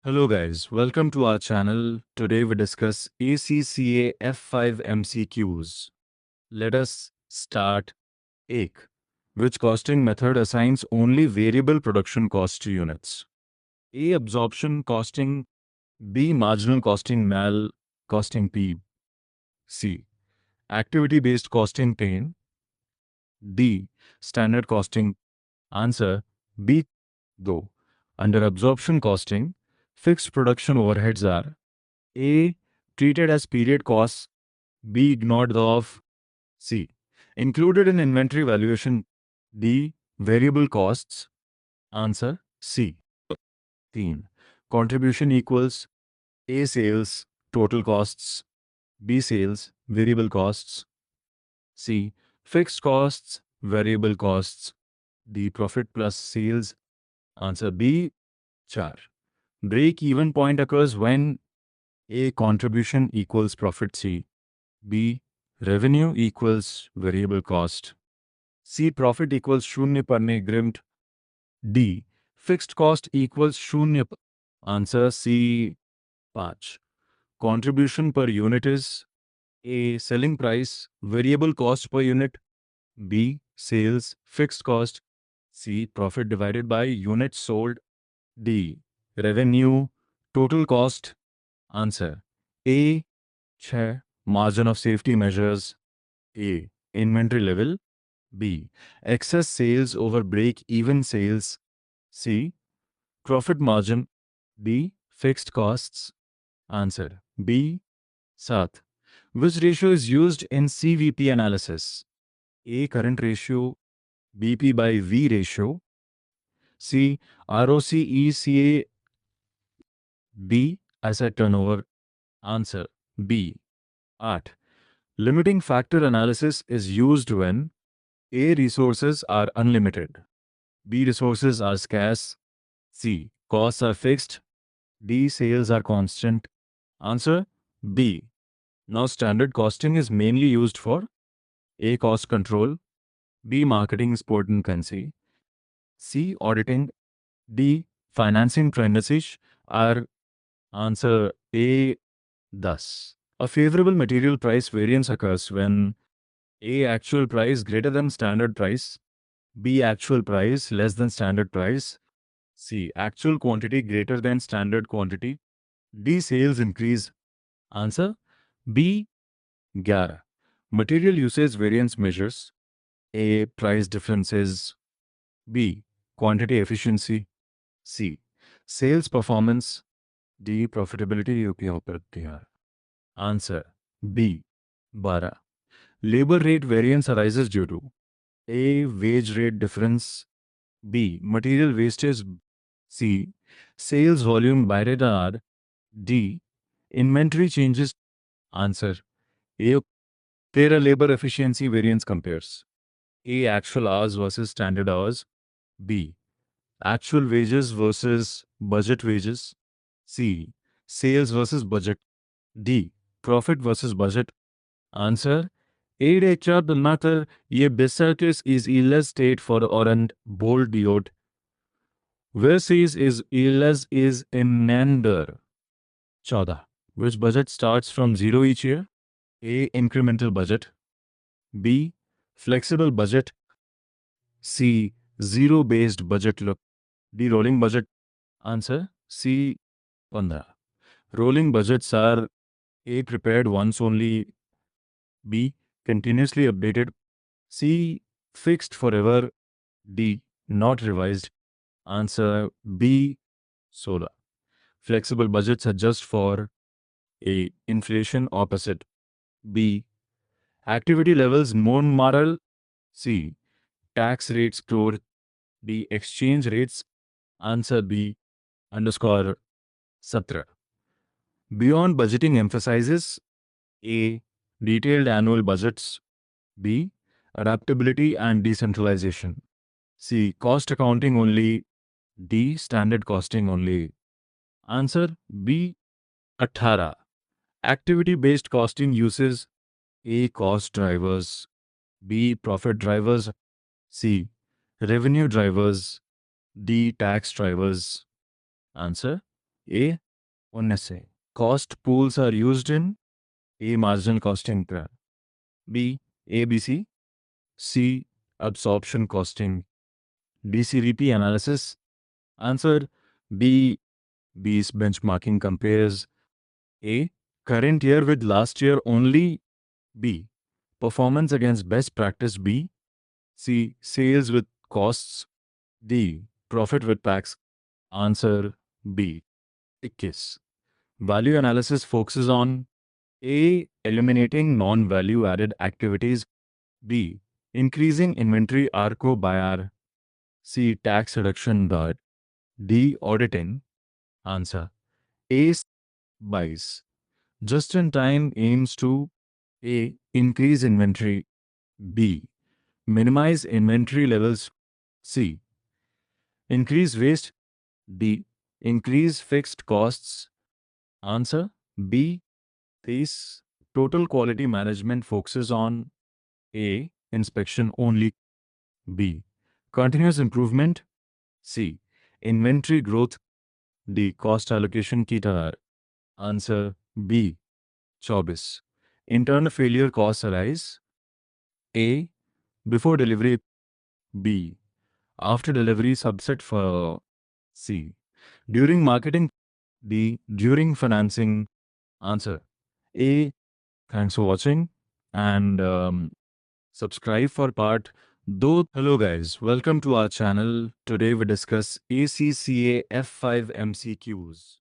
Hello guys, welcome to our channel. Today we discuss ACCA F5 MCQs. Let us start. 1. Which costing method assigns only variable production cost to units? A. Absorption costing. B. Marginal costing mal costing P. C. Activity based costing pain. D. Standard costing. Answer B. Though. Under absorption costing, fixed production overheads are A. Treated as period costs. B. Ignored the of. C. Included in inventory valuation. D. Variable costs. Answer C. 3. Contribution equals A. Sales, total costs. B. Sales, variable costs. C. Fixed costs, variable costs. D. Profit plus sales. Answer B. 4. Break-even point occurs when A. Contribution equals profit. C. B. Revenue equals variable cost. C. Profit equals शून्य पर निगृह्ट. D. Fixed cost equals शून्य. Answer C. 5. Contribution per unit is A. Selling price, variable cost per unit. B. Sales, fixed cost. C. Profit divided by units sold. D. Revenue, total cost. Answer A. 6. Margin of safety measures. A. Inventory level. B. Excess sales over break-even sales. C. Profit margin. D. Fixed costs. Answer B. 7. Which ratio is used in CVP analysis? A. Current ratio. BP by V ratio. C. ROCE. D. Asset turnover. Answer B. 8. Limiting factor analysis is used when A. Resources are unlimited. B. Resources are scarce. C. Costs are fixed. D. Sales are constant. Answer B. Now standard costing is mainly used for A. Cost control. B. Marketing potency. C. Auditing. D. Financing tendencies are. Answer A. Thus, a favorable material price variance occurs when A. Actual price greater than standard price. B. Actual price less than standard price. C. Actual quantity greater than standard quantity. D. Sales increase. Answer B. 11. Material usage variance measures. A. Price differences. B. Quantity efficiency. C. Sales performance. D. Profitability उपयोग करती है. Answer B. 12. Labor rate variance arises due to A. Wage rate difference. B. Material wastage. C. Sales volume by radar. D. Inventory changes. Answer A. 13. Labor efficiency variance compares A. Actual hours versus standard hours. B. Actual wages versus budget wages. C. Sales versus budget. D. Profit versus budget. Answer A. Richard the matter ye Besartis is illustrated for Orand bold diode. Versus is illas is in Nander. 14. Which budget starts from 0 each year? A. Incremental budget. B. Flexible budget. C. Zero-based budget look. D. Rolling budget. Answer C. 15. Rolling budgets are A. Prepared once only. B. Continuously updated. C. Fixed forever. D. Not revised. Answer B. 16. Flexible budgets adjust for A. Inflation opposite. B. Activity levels non-moral. C. Tax rates growth. D. Exchange rates. Answer B. Underscore 17. Beyond budgeting emphasizes A. Detailed annual budgets. B. Adaptability and decentralization. C. Cost accounting only. D. Standard costing only. Answer B. 18. Activity-based costing uses A. Cost drivers. B. Profit drivers. C. Revenue drivers. D. Tax drivers. Answer A. उनसे cost pools are used in A. marginal costing trap. B. ABC. C. absorption costing. D. CVP analysis. Answer B. B's benchmarking compares A. current year with last year only. B. performance against best practice. B. C. sales with costs. D. profit with tax. Answer B. 21. Value analysis focuses on A. eliminating non-value added activities. B. increasing inventory ARCO by R. C. tax reduction but D. auditing. Answer A. buys. Just in time aims to A. increase inventory. B. minimize inventory levels. C. increase waste. D. increase fixed costs. Answer B. This total quality management focuses on A. inspection only. B. continuous improvement. C. inventory growth. D. cost allocation की तरह. Answer B. 24. Internal failure costs arise. A. before delivery. B. after delivery subset for. C. during marketing. D. during financing. Answer A. Thanks for watching and subscribe for part 2. Hello guys, welcome to our channel. Today we discuss ACCA F5 MCQs.